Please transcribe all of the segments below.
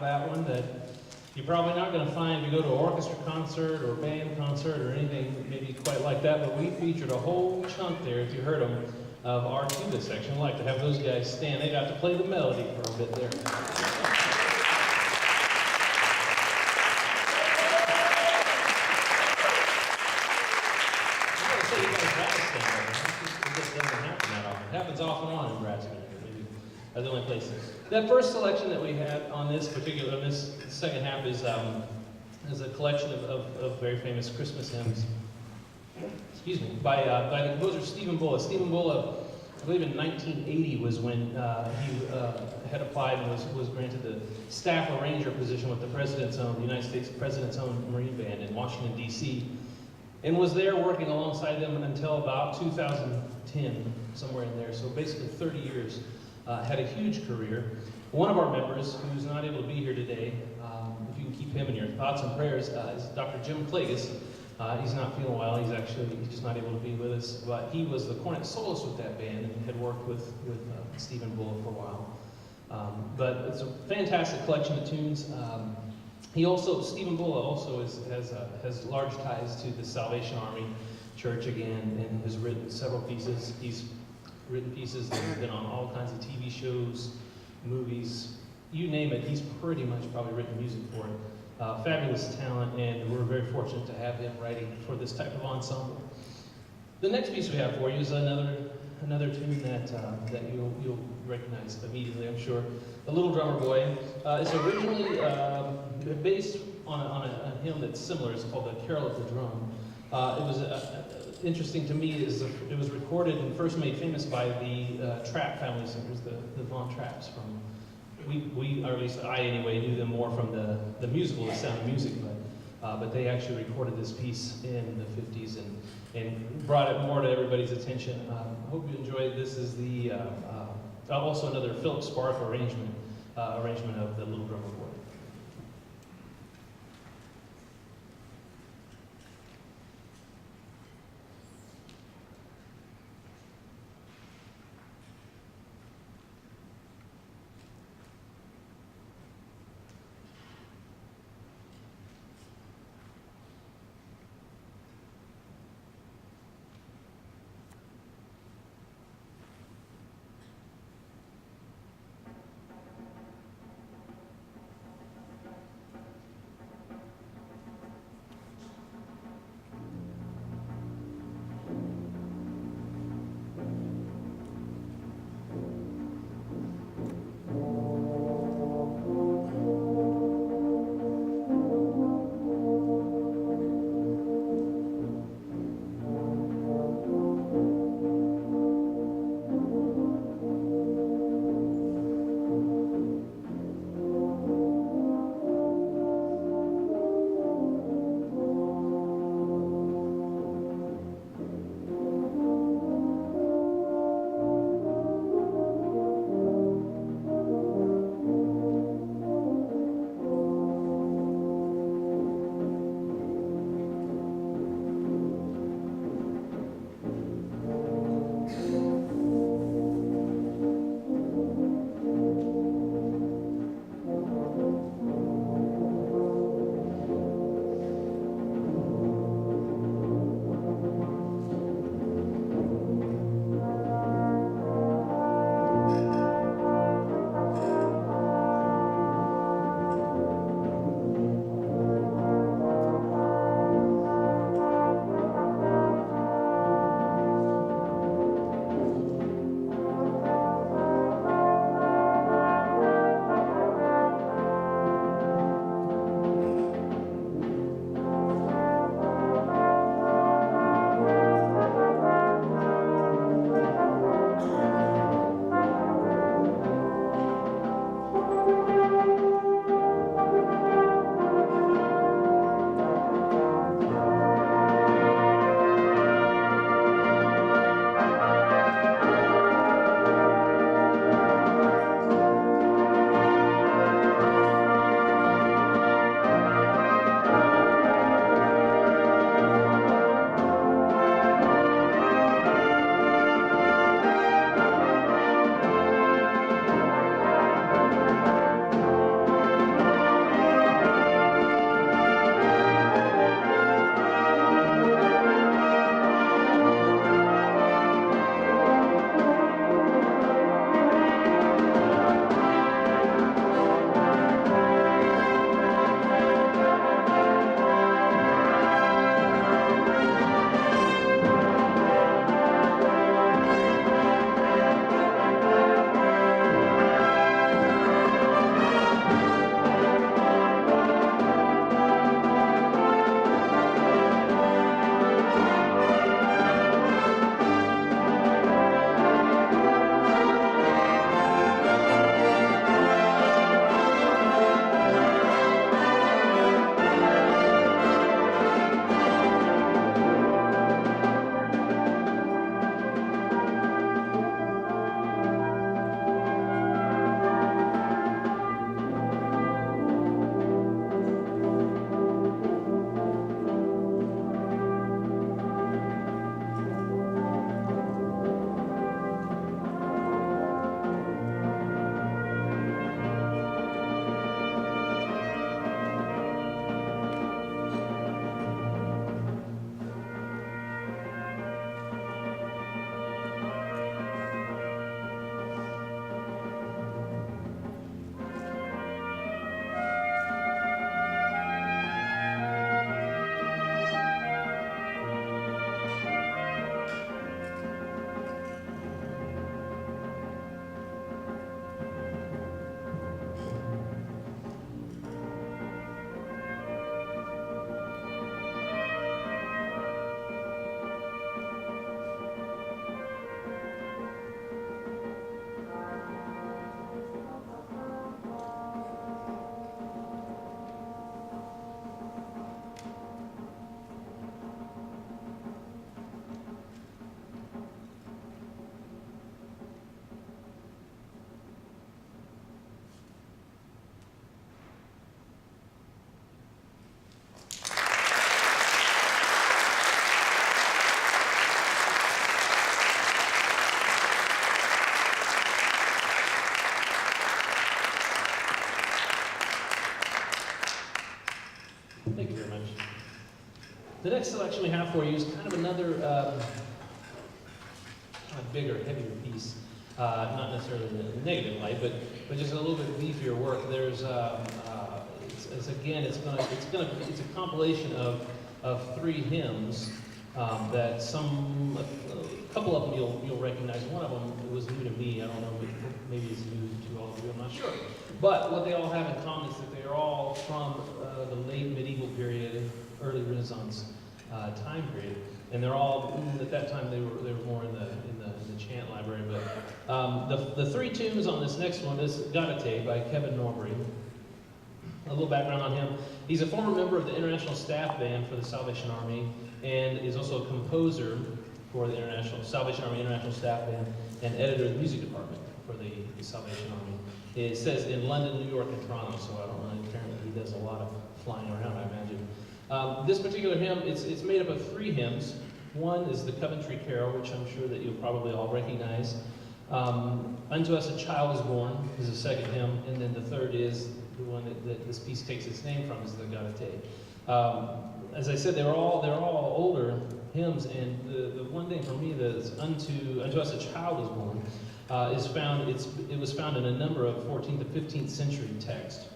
that one that you're probably not going to find if you go to an orchestra concert or band concert or anything maybe quite like that, but we featured a whole chunk there, if you heard them, of our tuba section. I'd like to have those guys stand. They got to play the melody for a bit there. It happens off and on in Brazos. That's the only place. That first selection that we had on this second half is a collection of very famous Christmas hymns. Excuse me, by the composer Stephen Bullo. Stephen Bullo, I believe in 1980 was when he had applied and was granted the staff arranger position with the United States President's own Marine Band in Washington, D.C., and was there working alongside them until about 2010, somewhere in there. So basically 30 years. Had a huge career. One of our members, who's not able to be here today, if you can keep him in your thoughts and prayers, is Dr. Jim Klages. He's not feeling well. He's just not able to be with us. But he was the cornet soloist with that band and had worked with Stephen Bullo for a while. But it's a fantastic collection of tunes. Stephen Bullo also has large ties to the Salvation Army Church again, and has written several pieces. He's written pieces that have been on all kinds of TV shows, movies, you name it. He's pretty much probably written music for it. Fabulous talent, and we're very fortunate to have him writing for this type of ensemble. The next piece we have for you is another tune that you'll recognize immediately, I'm sure. The Little Drummer Boy. It's originally based on a hymn that's similar. It's called The Carol of the Drum. It was interesting to me is it was recorded and first made famous by the Trapp family singers, the Von Trapps. We, or at least I anyway, knew them more from the musical, The Sound of Music, but they actually recorded this piece in the 50s and brought it more to everybody's attention. I hope you enjoyed. This is also another Philip Spark arrangement of The Little Drummer Boy. Thank you very much. The next selection we have for you is kind of another kind of bigger, heavier piece. Not necessarily in a negative light, but just a little bit beefier work. There's it's a compilation of 3 hymns that a couple of them you'll recognize. One of them was new to me. I don't know, maybe it's new to all of you. I'm not sure. But what they all have in common is that they are all from the late medieval period, early Renaissance time period, and they're all at that time they were more in the chant library. But the 3 tunes on this next one is Gaudete by Kevin Norbury. A little background on him. He's a former member of the International Staff Band for the Salvation Army and is also a composer for the Salvation Army International Staff Band and editor of the music department for the Salvation Army. It says in London, New York, and Toronto, so I don't know, apparently he does a lot of flying around, I imagine. This particular hymn, it's made up of 3 hymns. One is the Coventry Carol, which I'm sure that you'll probably all recognize. Unto Us a Child is Born is the second hymn, and then the third is the one that this piece takes its name from, is the Gaudete. As I said, they're all older hymns, and the one thing for me that's Unto Us a Child is Born it was found in a number of 14th to 15th century texts,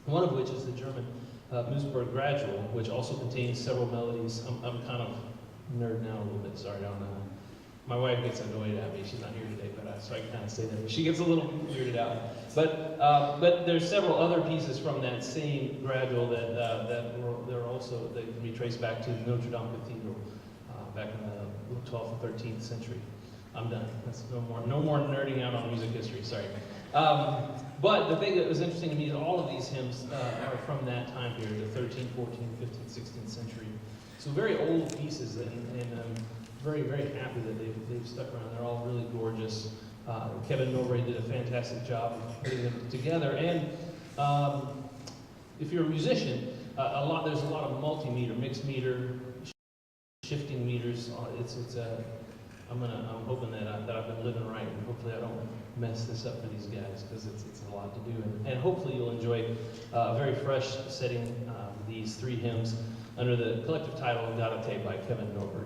one of which is the German Mussburg Gradual, which also contains several melodies. I'm kind of nerding out a little bit, sorry. My wife gets annoyed at me. She's not here today, so I can kind of say that. She gets a little weirded out. But there's several other pieces from that same gradual that can be traced back to Notre Dame Cathedral back in the 12th and 13th century. I'm done. That's no more nerding out on music history. Sorry. But the thing that was interesting to me is all of these hymns are from that time period, the 13th, 14th, 15th, 16th century. So very old pieces, and I'm very, very happy that they've stuck around. They're all really gorgeous. Kevin Norbury did a fantastic job of putting them together. And if you're a musician, there's a lot of multimeter, mixed meter, shifting meters. I'm hoping that I've been living right, and hopefully I don't mess this up for these guys, because it's a lot to do. And hopefully you'll enjoy a very fresh setting these 3 hymns under the collective title of Gaudete by Kevin Norbury.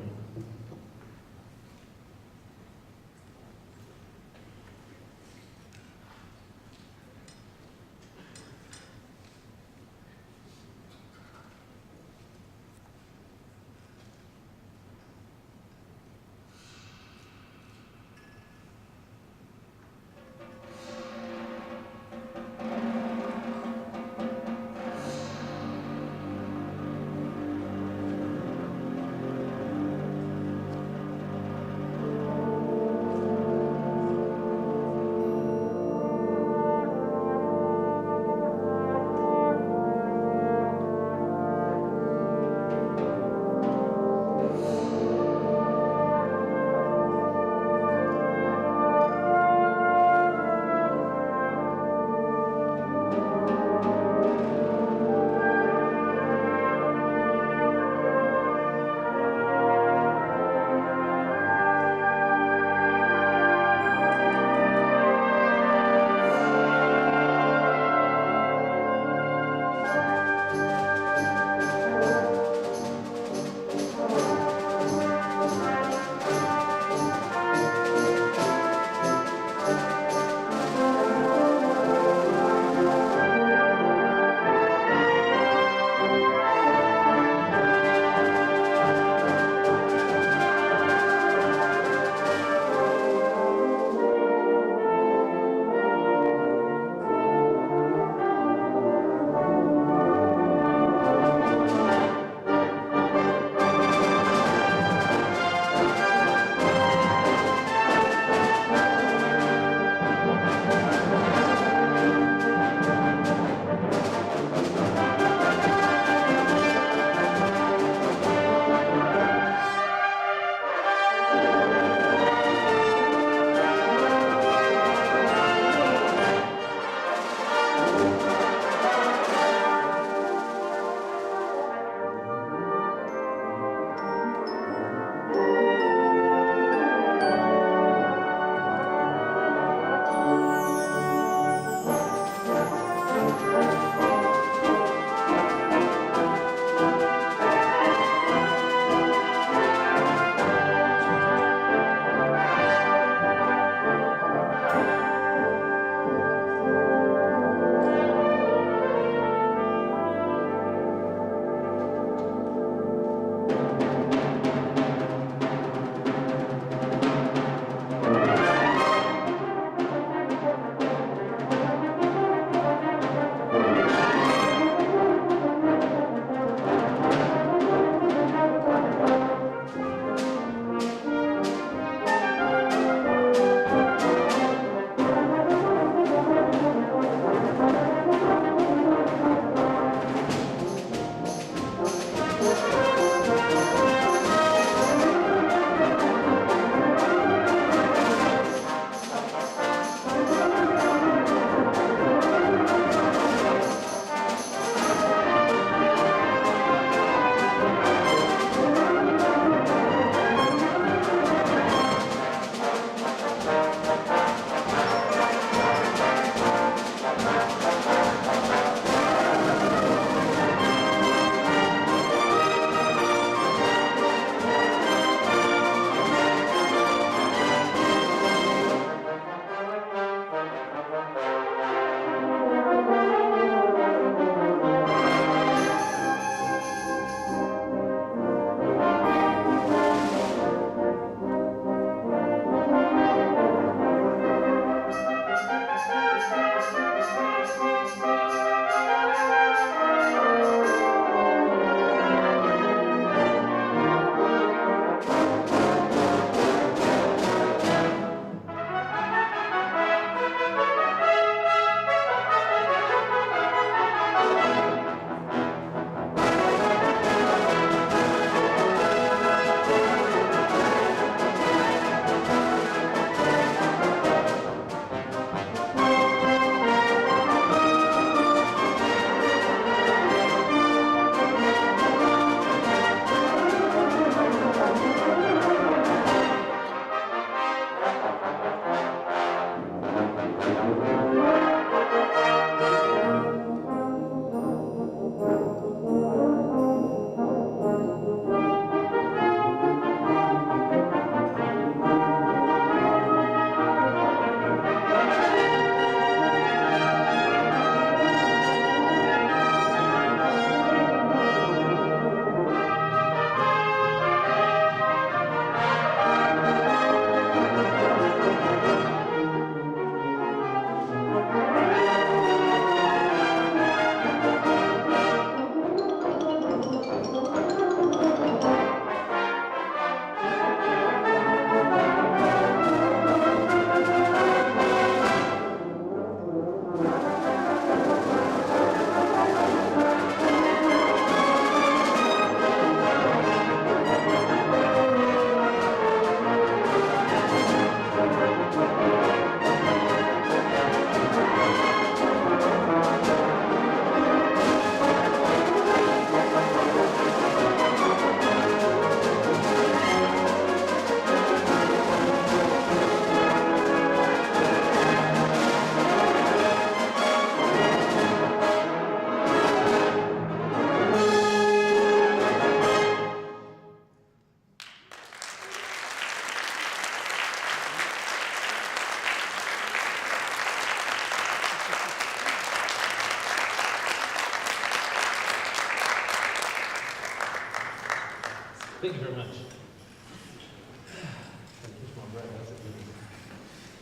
Thank you very much.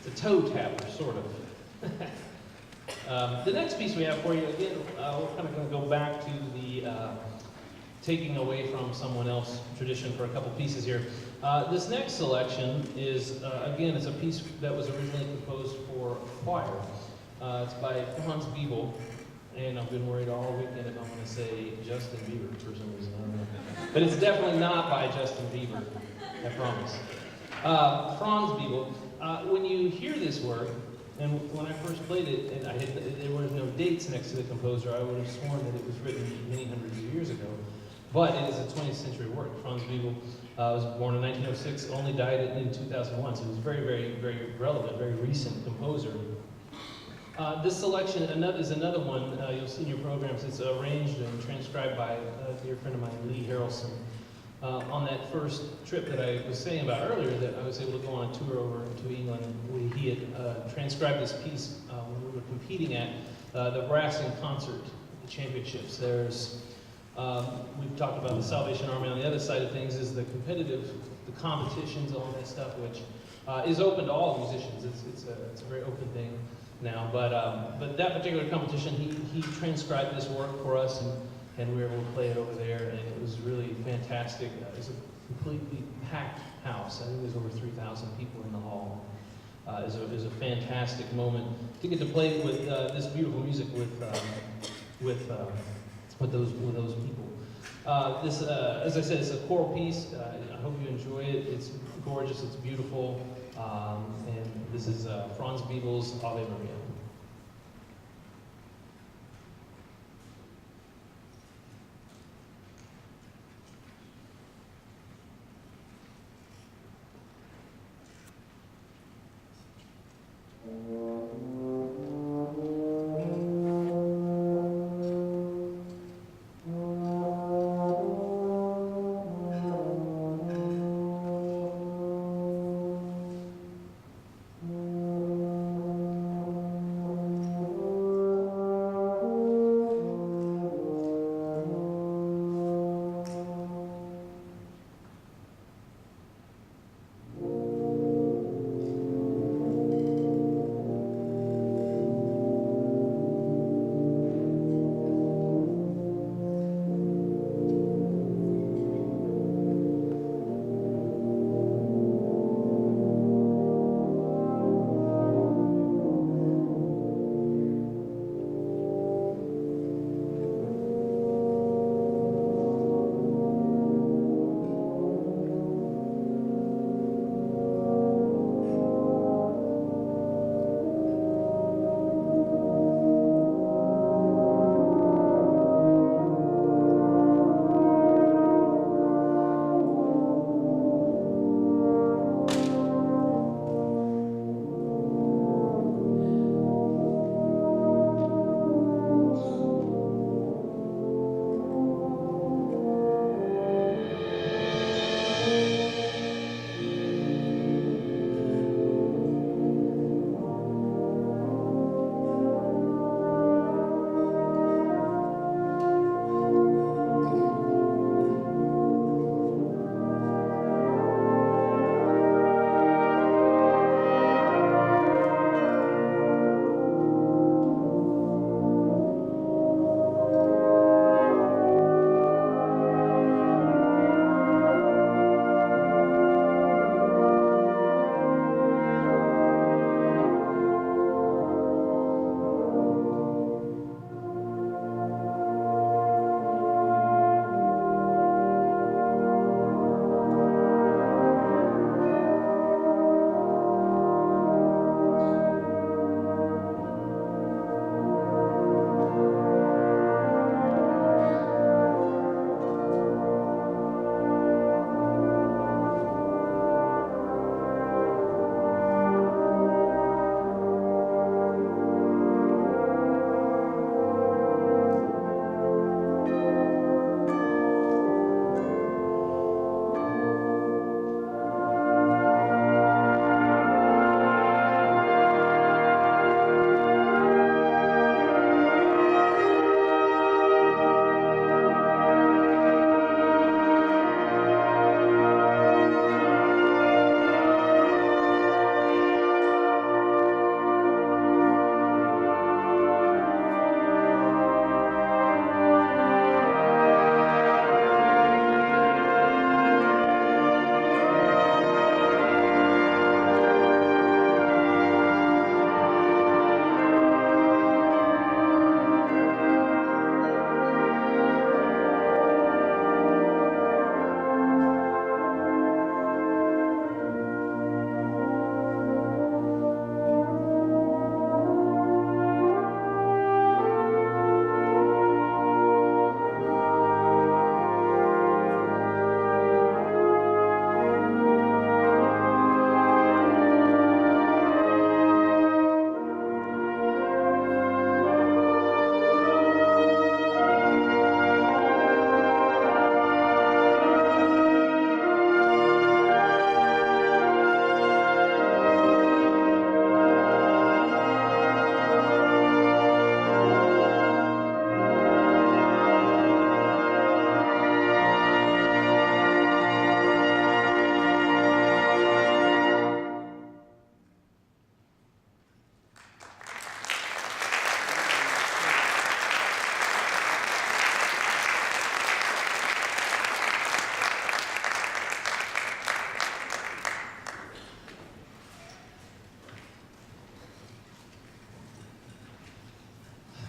It's a toe tapper, sort of. The next piece we have for you, again, we're kind of going to go back to the taking away from someone else tradition for a couple pieces here. This next selection is, again, it's a piece that was originally composed for choir. It's by Franz Biebel, and I've been worried all weekend if I'm going to say Justin Bieber for some reason. I don't know. But it's definitely not by Justin Bieber, I promise. Franz Biebel. When you hear this work, and when I first played it, and there were no dates next to the composer, I would have sworn that it was written many hundreds of years ago. But it is a 20th century work. Franz Biebel was born in 1906, only died in 2001, so he was very, very, very relevant, very recent composer. This selection is another one you'll see in your programs. It's arranged and transcribed by a dear friend of mine, Lee Harrelson. On that first trip that I was saying about earlier, that I was able to go on a tour over to England, he had transcribed this piece when we were competing at the Brass in Concert Championships. We've talked about the Salvation Army. On the other side of things is the competitions, all that stuff, which is open to all musicians. It's a very open thing now. But that particular competition, he transcribed this work for us, and we were able to play it over there, and it was really fantastic. It was a completely packed house. I think there's over 3,000 people in the hall. It was a fantastic moment to get to play with this beautiful music with those people. This, as I said, it's a choral piece. I hope you enjoy it. It's gorgeous. It's beautiful. And this is Franz Biebel's Ave Maria.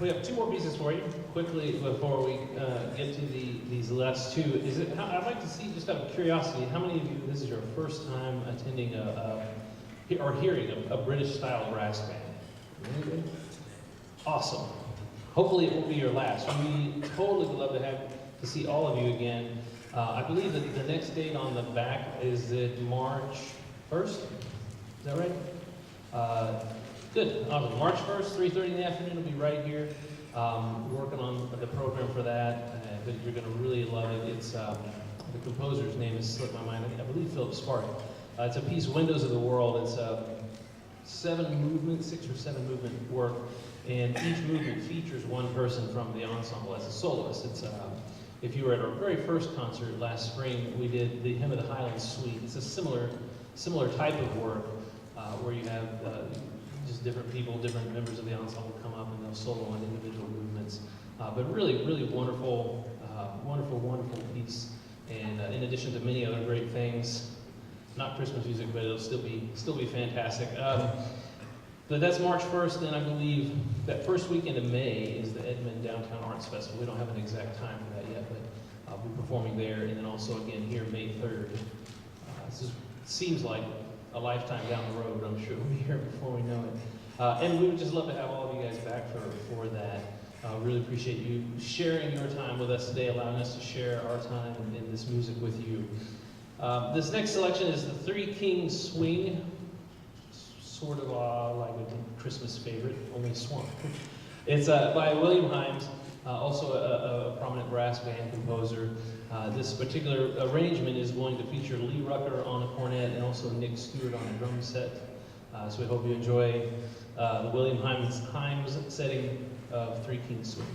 We have two more pieces for you, quickly, before we get to these last two. I'd like to see, just out of curiosity, how many of you, this is your first time attending or hearing a British-style brass band? Anybody? Awesome. Hopefully it won't be your last. We totally would love to see all of you again. I believe that the next date on the back is March 1st. Is that right? Good. Awesome. March 1st, 3:30 in the afternoon. We'll be right here working on the program for that. But you're going to really love it. It's the composer's name has slipped my mind. I believe Philip Spark. It's a piece, Windows of the World. It's 6 or 7 movement work, and each movement features one person from the ensemble as a soloist. It's if you were at our very first concert last spring, we did the Hymn of the Highlands Suite. It's a similar type of work where you have just different people, different members of the ensemble come up and they'll solo on individual movements. But really, really wonderful, wonderful piece. And in addition to many other great things, not Christmas music, but it'll still be fantastic. But that's March 1st, and I believe that first weekend of May is the Edmond Downtown Arts Festival. We don't have an exact time for that yet, but I'll be performing there, and then also again here May 3rd. Seems like a lifetime down the road, but I'm sure we'll be here before we know it. And we would just love to have all of you guys back for that. Really appreciate you sharing your time with us today, allowing us to share our time in this music with you. This next selection is the Three Kings Swing, sort of like a Christmas favorite, only swung. It's by William Himes, also a prominent brass band composer. This particular arrangement is going to feature Lee Rucker on a cornet and also Nick Stewart on a drum set. So we hope you enjoy the William Himes setting of Three Kings Swing.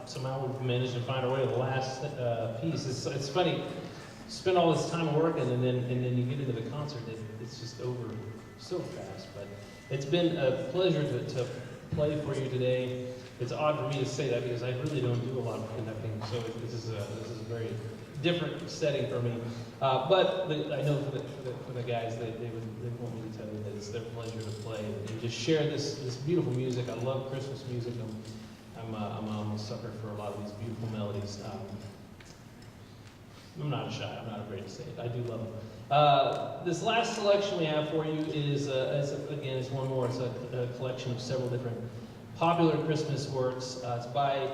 somehow we've managed to find our way to the last piece. It's funny, spend all this time working and then you get into the concert, it's just over so fast. But it's been a pleasure to play for you today. It's odd for me to say that because I really don't do a lot of conducting, so this is a very different setting for me. But I know for the guys, they want me to tell you that it's their pleasure to play and just share this beautiful music. I love Christmas music. I'm a sucker for a lot of these beautiful melodies. I'm not shy. I'm not afraid to say it. I do love them. This last selection we have for you is again, one more. It's a collection of several different popular Christmas works. It's by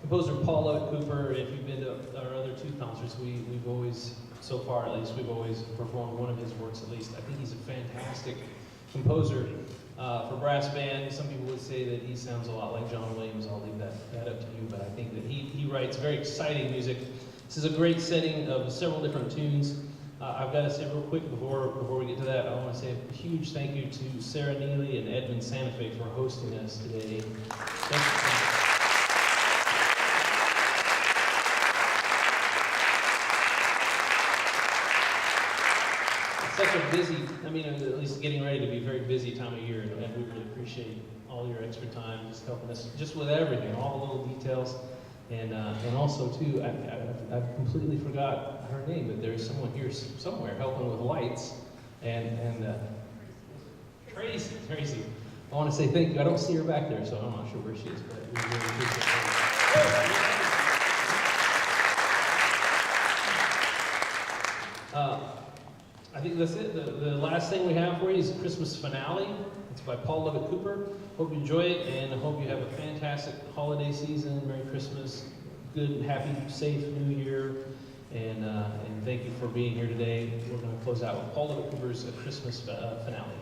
composer Paul Lovett Cooper. If you've been to our other two concerts, we've always, so far at least, we've always performed one of his works at least. I think he's a fantastic composer for brass band. Some people would say that he sounds a lot like John Williams. I'll leave that up to you, but I think that he writes very exciting music. This is a great setting of several different tunes. I've got to say real quick before we get to that, I want to say a huge thank you to Sarah Neely and Edmund Santa Fe for hosting us today. Thank you so much. Such a busy, at least getting ready to be a very busy time of year, and we really appreciate all your extra time just helping us just with everything, all the little details. And also too, I've completely forgot her name, but there's someone here somewhere helping with lights, and Tracy. I want to say thank you. I don't see her back there, so I'm not sure where she is, but we really appreciate her. I think that's it. The last thing we have for you is a Christmas finale. It's by Paul Lovett Cooper. Hope you enjoy it, and I hope you have a fantastic holiday season. Merry Christmas, good, happy, safe New Year, and thank you for being here today. We're going to close out with Paul Lovett Cooper's Christmas finale.